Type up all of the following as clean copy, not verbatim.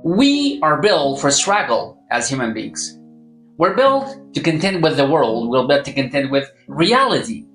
we are built for struggle as human beings. We're built to contend with the world. We're built to contend with reality.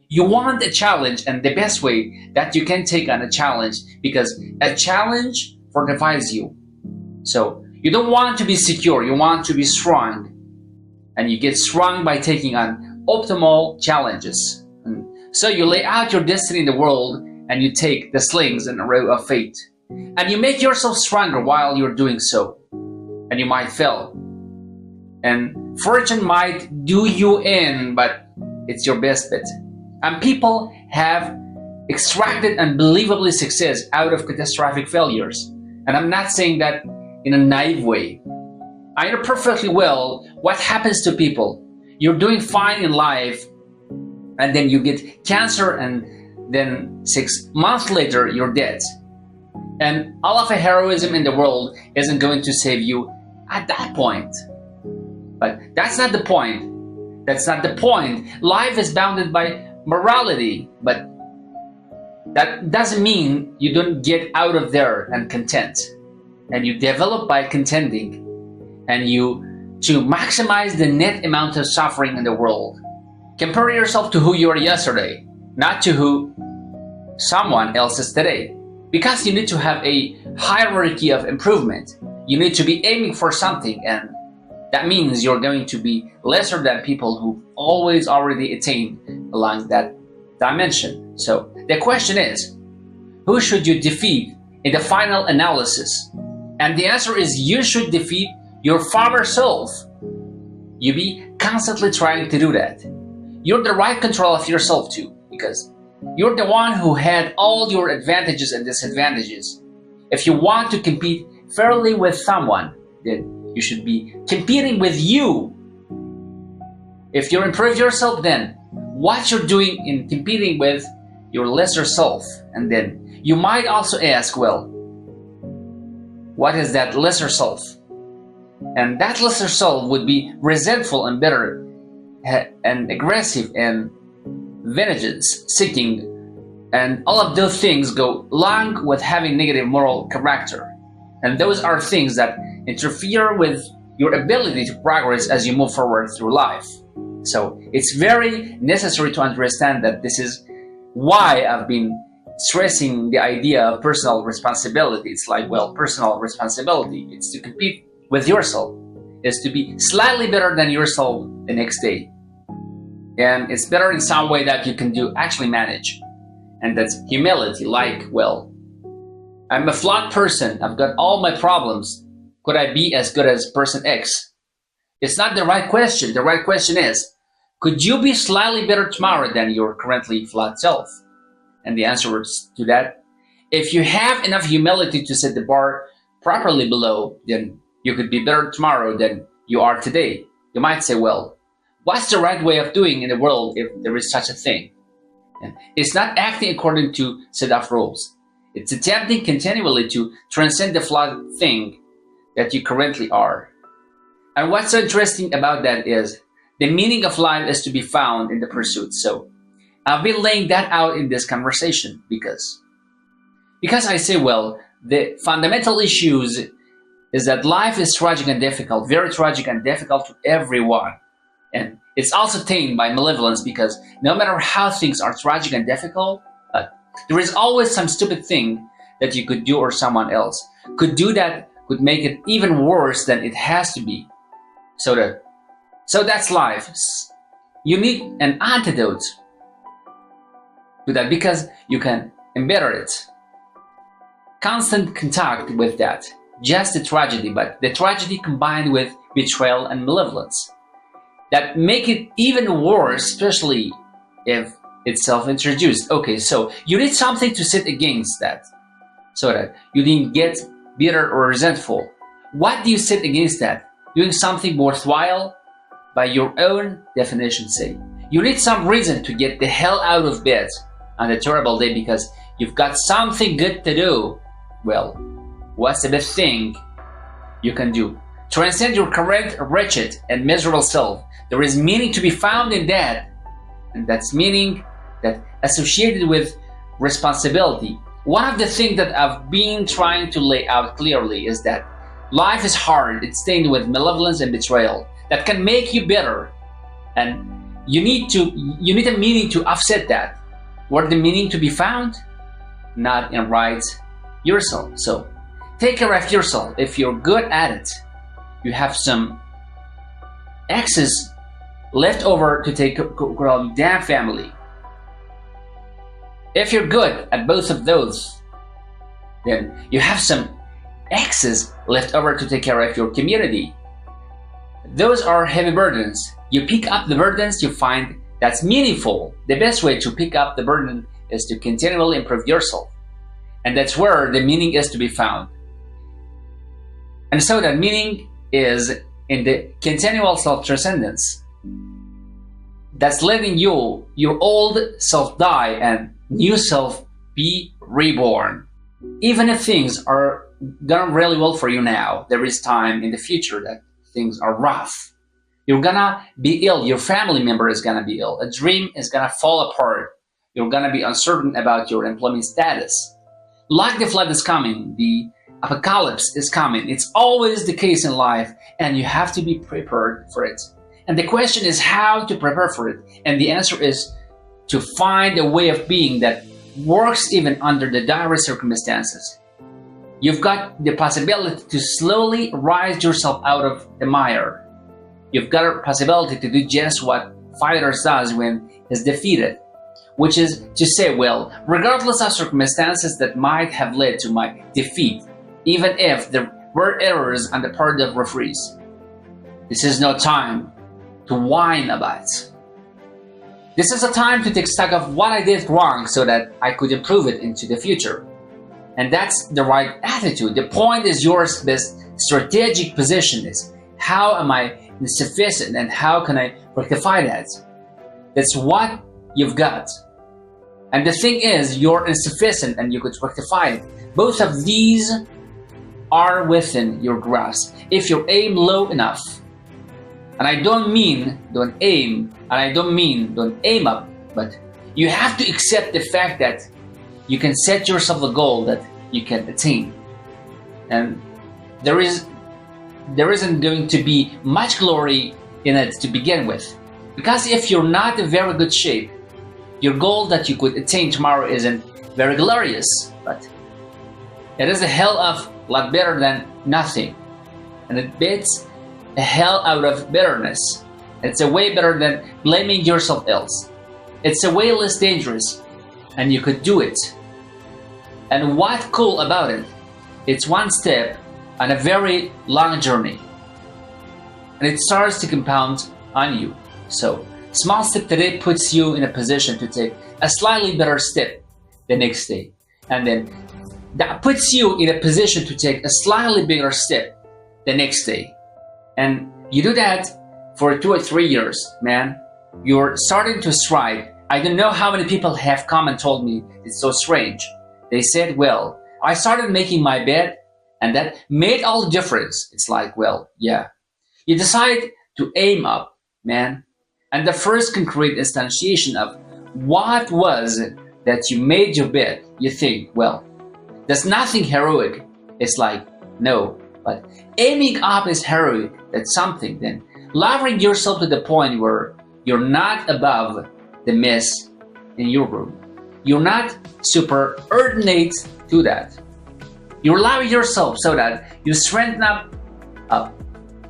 You want a challenge, and the best way that you can take on a challenge, because a challenge fortifies you. So you don't want to be secure, you want to be strong. And you get strong by taking on optimal challenges. And so you lay out your destiny in the world, and you take the slings and arrow of fate. And you make yourself stronger while you're doing so. And you might fail. And fortune might do you in, but it's your best bet. And people have extracted unbelievably success out of catastrophic failures. And I'm not saying that in a naive way. I know perfectly well what happens to people. You're doing fine in life, and then you get cancer, and then 6 months later you're dead. And all of the heroism in the world isn't going to save you at that point. But that's not the point. That's not the point. Life is bounded by morality, but that doesn't mean you don't get out of there and content. And you develop by contending, and you to maximize the net amount of suffering in the world. Compare yourself to who you were yesterday, not to who someone else is today. Because you need to have a hierarchy of improvement. You need to be aiming for something, and that means you're going to be lesser than people who always already attained along that dimension. So the question is, who should you defeat in the final analysis? And the answer is, you should defeat your former self. You be constantly trying to do that. You're the right control of yourself too, because you're the one who had all your advantages and disadvantages. If you want to compete fairly with someone, then you should be competing with you. If you improve yourself, then what you're doing in competing with your lesser self. And then you might also ask, well, what is that lesser self? And that lesser self would be resentful and bitter and aggressive and vengeance seeking, and all of those things go along with having negative moral character. And those are things that interfere with your ability to progress as you move forward through life. So it's very necessary to understand that this is why I've been stressing the idea of personal responsibility. It's like, well, personal responsibility, it's to compete with yourself. It's to be slightly better than yourself the next day. And it's better in some way that you can actually manage. And that's humility, like, well, I'm a flawed person, I've got all my problems. Could I be as good as person X? It's not the right question. The right question is, could you be slightly better tomorrow than your currently flawed self? And the answer to that, if you have enough humility to set the bar properly below, then you could be better tomorrow than you are today. You might say, well, what's the right way of doing in the world if there is such a thing? And it's not acting according to set of rules. It's attempting continually to transcend the flawed thing that you currently are. And what's so interesting about that is the meaning of life is to be found in the pursuit. So I've been laying that out in this conversation because I say, well, the fundamental issues is that life is tragic and difficult, very tragic and difficult to everyone. And it's also tainted by malevolence, because no matter how things are tragic and difficult, there is always some stupid thing that you could do or someone else could do that could make it even worse than it has to be. So that's life. You need an antidote to that because you can embetter it. Constant contact with that. Just the tragedy, but the tragedy combined with betrayal and malevolence that make it even worse, especially if it's self-introduced. Okay, so you need something to sit against that so that you didn't get bitter or resentful. What do you sit against that? Doing something worthwhile by your own definition, say. You need some reason to get the hell out of bed on a terrible day because you've got something good to do. Well, what's the best thing you can do? Transcend your current wretched and miserable self. There is meaning to be found in that. And that's meaning that associated with responsibility. One of the things that I've been trying to lay out clearly is that Life is hard. It's stained with malevolence and betrayal that can make you bitter. And you need a meaning to offset that. Where the meaning to be found? Not in right yourself. So take care of yourself. If you're good at it, you have some excess left over to take care of your damn family. If you're good at both of those, then you have some excess left over to take care of your community. Those are heavy burdens. You pick up the burdens you find that's meaningful. The best way to pick up the burden is to continually improve yourself. And that's where the meaning is to be found. And so that meaning is in the continual self-transcendence. That's letting your old self die and new self be reborn. Even if things are going really well for you now, there is time in the future that things are rough. You're gonna be ill. Your family member is gonna be ill. A dream is gonna fall apart. You're gonna be uncertain about your employment status. Like the flood is coming, the apocalypse is coming. It's always the case in life, and you have to be prepared for it. And the question is how to prepare for it. And the answer is to find a way of being that works even under the direst circumstances. You've got the possibility to slowly rise yourself out of the mire. You've got a possibility to do just what fighters does when he's defeated, which is to say, well, regardless of circumstances that might have led to my defeat, even if there were errors on the part of referees, this is no time to whine about. This is a time to take stock of what I did wrong so that I could improve it into the future. And that's the right attitude. The point is yours. Best strategic position is how am I insufficient and how can I rectify that? That's what you've got. And the thing is, you're insufficient and you could rectify it. Both of these are within your grasp. If you aim low enough, and I don't mean don't aim, and I don't mean don't aim up, but you have to accept the fact that you can set yourself a goal that you can attain. And there isn't going to be much glory in it to begin with. Because if you're not in very good shape, your goal that you could attain tomorrow isn't very glorious, but it is a hell of a lot better than nothing. And it beats a hell out of bitterness. It's a way better than blaming yourself else. It's a way less dangerous, and you could do it. And what's cool about it? It's one step on a very long journey. And it starts to compound on you. So, small step today puts you in a position to take a slightly better step the next day. And then that puts you in a position to take a slightly bigger step the next day. And you do that for 2 or 3 years, man. You're starting to stride. I don't know how many people have come and told me it's so strange. They said, well, I started making my bed and that made all the difference. It's like, well, yeah. You decide to aim up, man. And the first concrete instantiation of what was it that you made your bed, you think, well, there's nothing heroic. It's like, no, but aiming up is heroic. That's something. Then lowering yourself to the point where you're not above the mess in your room. You're not superordinate to that. You allow yourself so that you strengthen up.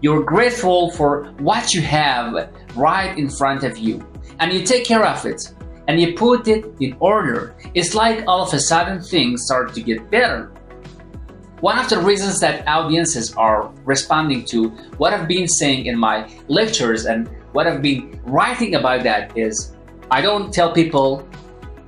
You're grateful for what you have right in front of you. And you take care of it. And you put it in order. It's like all of a sudden things start to get better. One of the reasons that audiences are responding to what I've been saying in my lectures and what I've been writing about that is I don't tell people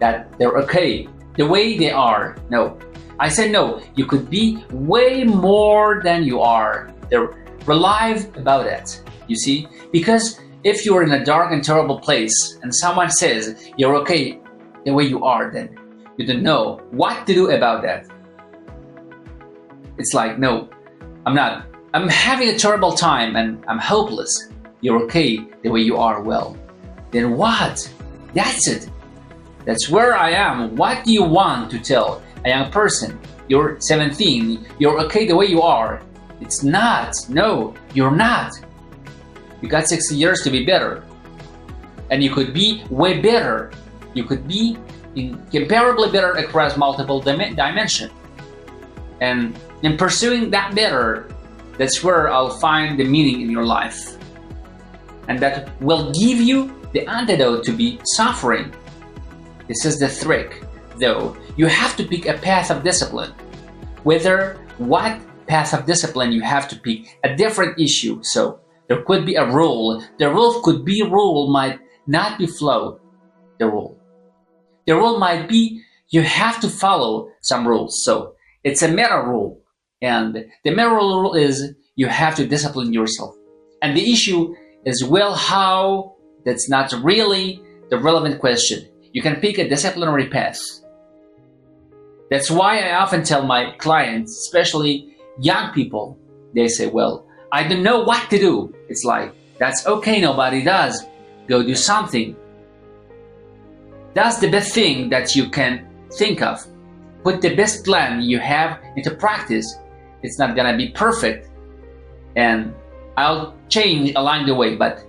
that they're okay the way they are. No. I say no, you could be way more than you are. They're relieved about it, you see? Because if you're in a dark and terrible place and someone says you're okay the way you are, then you don't know what to do about that. It's like, no, I'm not. I'm having a terrible time and I'm hopeless. You're okay the way you are. Well, then what? That's it. That's where I am. What do you want to tell a young person? You're 17. You're okay the way you are. It's not. No, you're not. You got 60 years to be better. And you could be way better. You could be incomparably better across multiple dimensions. And in pursuing that better, that's where I'll find the meaning in your life. And that will give you the antidote to be suffering. This is the trick, though. You have to pick a path of discipline. Whether what path of discipline you have to pick, a different issue. So there could be a rule. The rule could be might not be flowed. The rule might be you have to follow some rules. So it's a meta rule. And the meta rule is you have to discipline yourself. And the issue is, well, how? That's not really the relevant question. You can pick a disciplinary path. That's why I often tell my clients, especially young people, they say, well, I don't know what to do. It's like, that's okay, nobody does. Go do something. That's the best thing that you can think of. Put the best plan you have into practice. It's not gonna be perfect. And I'll change along the way, but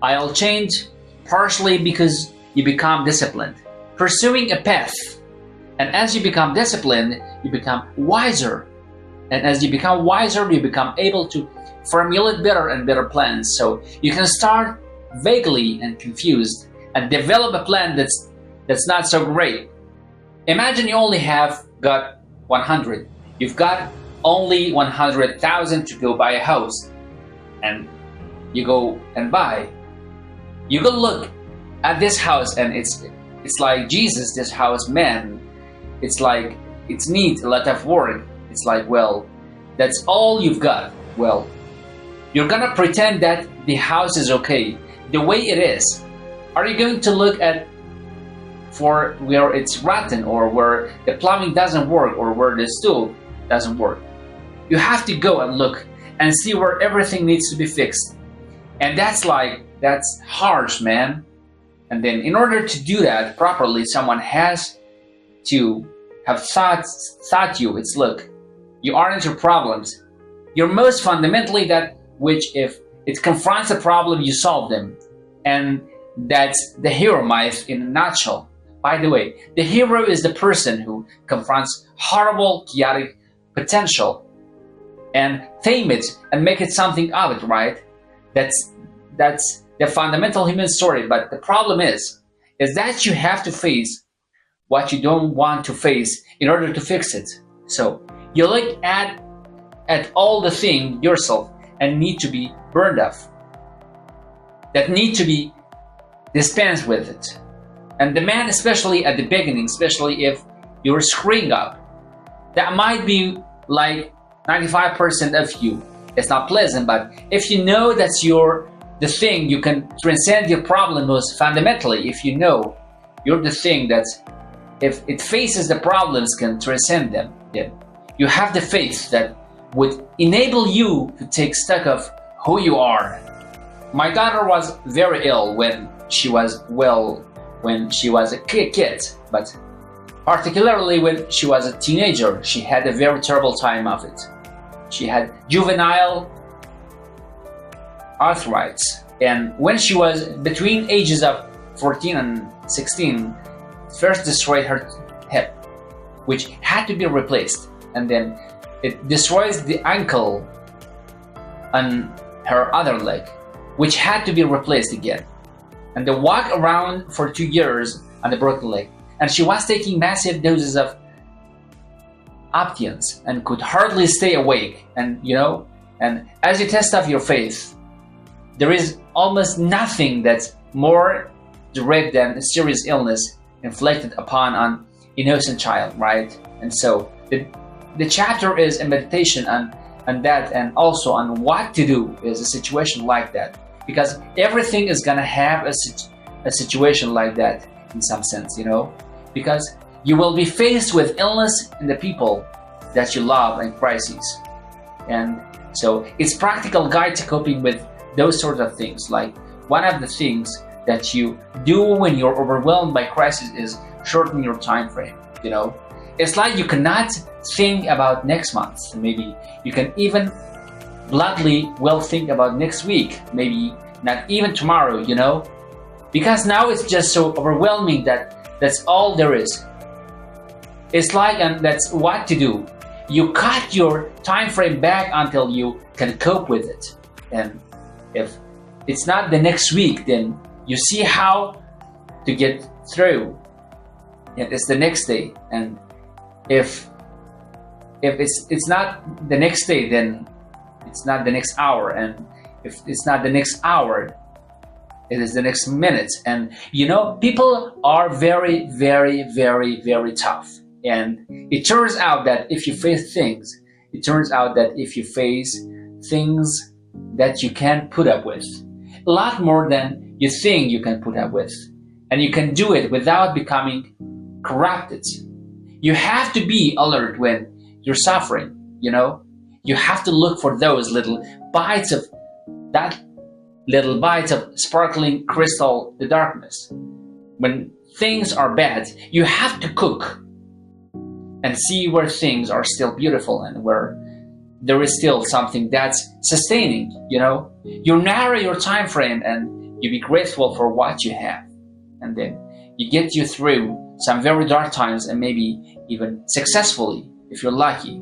I'll change partially because you become disciplined. Pursuing a path. And as you become disciplined, you become wiser. And as you become wiser, you become able to formulate better and better plans. So you can start vaguely and confused and develop a plan that's not so great. Imagine you only have got 100. You've got only 100,000 to go buy a house. And you go and buy. You go look at this house and it's like, Jesus, this house, man. It's like, it's neat, a lot of work. It's like, well, that's all you've got. Well, you're gonna pretend that the house is okay, the way it is. Are you going to look at for where it's rotten, or where the plumbing doesn't work, or where the stove doesn't work? You have to go and look and see where everything needs to be fixed. And that's harsh, man. And then in order to do that properly, someone has to have thought you, it's, look, you aren't your problems. You're most fundamentally that which, if it confronts a problem, you solve them. And that's the hero myth in a nutshell. By the way, the hero is the person who confronts horrible, chaotic potential and tame it and make it something of it, right? That's the fundamental human story. But the problem is that you have to face what you don't want to face in order to fix it. So you look at all the things yourself and need to be burned off, that need to be dispensed with it. And the man, especially at the beginning, especially if you're screwing up, that might be like 95% of you. It's not pleasant, but if you know that's the thing, you can transcend your problem most fundamentally. If you know you're the thing that, if it faces the problems, can transcend them, then you have the faith that would enable you to take stock of who you are. My daughter was very ill when she was a kid, but particularly when she was a teenager, she had a very terrible time of it. She had juvenile arthritis, and when she was between ages of 14 and 16, first destroyed her hip, which had to be replaced, and then it destroys the ankle on her other leg, which had to be replaced again. And they walked around for 2 years on the broken leg. And she was taking massive doses of options and could hardly stay awake. And and as you test off your faith, there is almost nothing that's more direct than a serious illness inflicted upon an innocent child, right? And so the chapter is a meditation on that, and also on what to do is a situation like that. Because everything is gonna have a situation like that in some sense, because you will be faced with illness in the people that you love and crises. And so it's practical guide to coping with those sorts of things. Like, one of the things that you do when you're overwhelmed by crisis is shorten your time frame. It's like you cannot think about next month. Maybe you can even bluntly will think about next week, maybe not even tomorrow, because now it's just so overwhelming that that's all there is. It's like, and that's what to do. You cut your time frame back until you can cope with it. And if it's not the next week, then you see how to get through. And it's the next day. And if it's not the next day, then it's not the next hour. And if it's not the next hour, it is the next minute. And people are very, very, very, very tough. And it turns out that if you face things that you can put up with, a lot more than you think you can put up with. And you can do it without becoming corrupted. You have to be alert when you're suffering, You have to look for those little bites of sparkling crystal, the darkness. When things are bad, you have to cook and see where things are still beautiful and where there is still something that's sustaining, You narrow your time frame and you be grateful for what you have. And then you get you through some very dark times and maybe even successfully if you're lucky.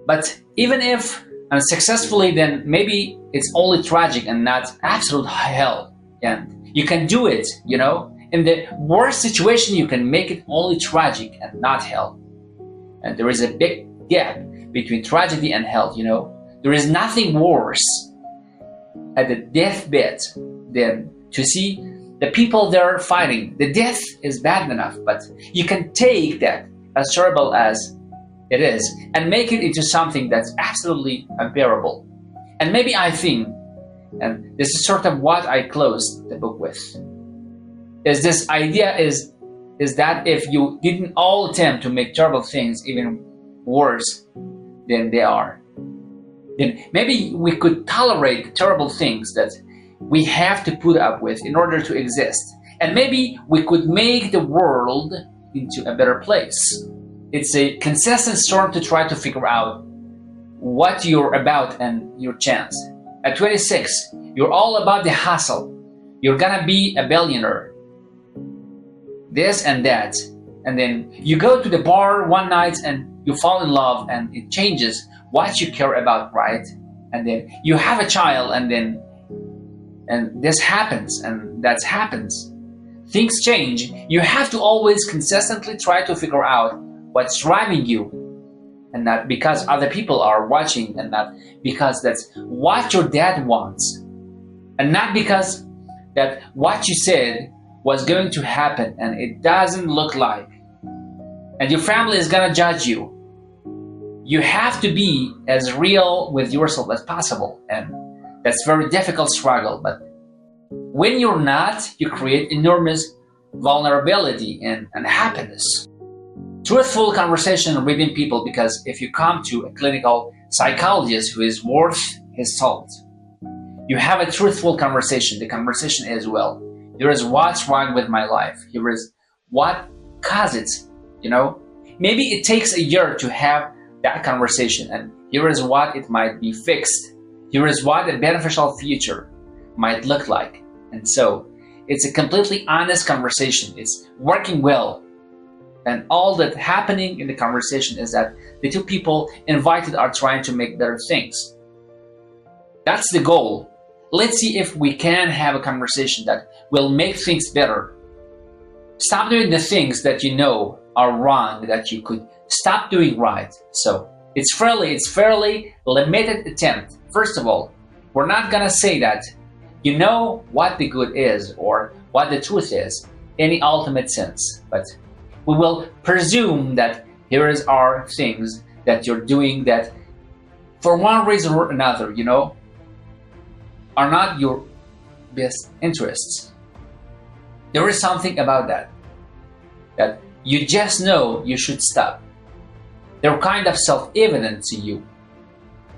But even if unsuccessfully, then maybe it's only tragic and not absolute hell. And you can do it, In the worst situation, you can make it only tragic and not hell. And there is a big gap between tragedy and hell, There is nothing worse at the deathbed than to see the people there fighting. The death is bad enough, but you can take that, as terrible as it is, and make it into something that's absolutely unbearable. And maybe I think, and this is sort of what I closed the book with, is this idea is that if you didn't all attempt to make terrible things even worse than they are, then maybe we could tolerate the terrible things that we have to put up with in order to exist. And maybe we could make the world into a better place. It's a consistent storm to try to figure out what you're about and your chance. At 26, you're all about the hustle. You're gonna be a billionaire. This and that. And then you go to the bar one night and you fall in love and it changes what you care about, right? And then you have a child and this happens and that happens. Things change. You have to always consistently try to figure out what's driving you, and not because other people are watching, and not because that's what your dad wants, and not because that what you said was going to happen and it doesn't look like, and your family is gonna judge you. You have to be as real with yourself as possible, and that's a very difficult struggle. But when you're not, you create enormous vulnerability and happiness. Truthful conversation within people, because if you come to a clinical psychologist who is worth his salt, you have a truthful conversation. The conversation is, well, here is what's wrong with my life. Here is what causes it, Maybe it takes a year to have that conversation, and here is what it might be fixed. Here is what a beneficial future might look like. And so it's a completely honest conversation. It's working well. And all that happening in the conversation is that the two people invited are trying to make better things. That's the goal. Let's see if we can have a conversation that will make things better. Stop doing the things that you know are wrong that you could stop doing right. So it's fairly limited attempt. First of all, we're not gonna say that you know what the good is or what the truth is in the ultimate sense, but we will presume that here are things that you're doing that for one reason or another, are not your best interests. There is something about that you just know you should stop. They're kind of self-evident to you.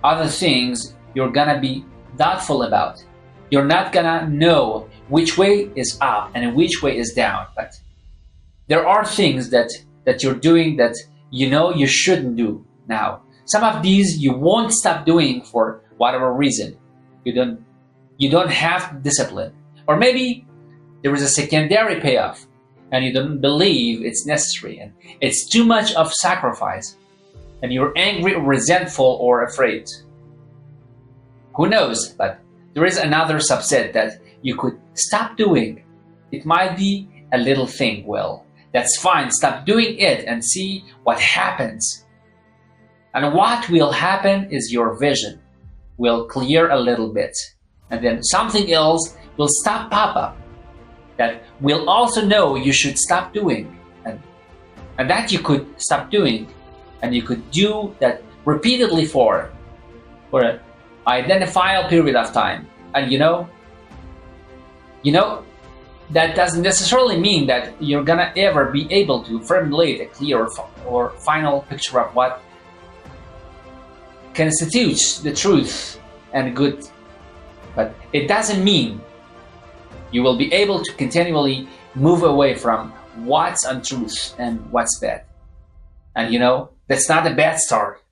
Other things you're gonna be doubtful about. You're not gonna know which way is up and which way is down, but there are things that you're doing that you know you shouldn't do now. Some of these you won't stop doing for whatever reason. You don't have discipline. Or maybe there is a secondary payoff and you don't believe it's necessary and it's too much of sacrifice and you're angry, resentful, or afraid. Who knows, but there is another subset that you could stop doing. It might be a little thing. Well, that's fine. Stop doing it and see what happens. And what will happen is your vision will clear a little bit. And then something else will pop up that will also know you should stop doing. And that you could stop doing. And you could do that repeatedly for an identifiable period of time. And you know, that doesn't necessarily mean that you're gonna ever be able to formulate a clear or final picture of what constitutes the truth and good. But it doesn't mean you will be able to continually move away from what's untruth and what's bad. And that's not a bad start.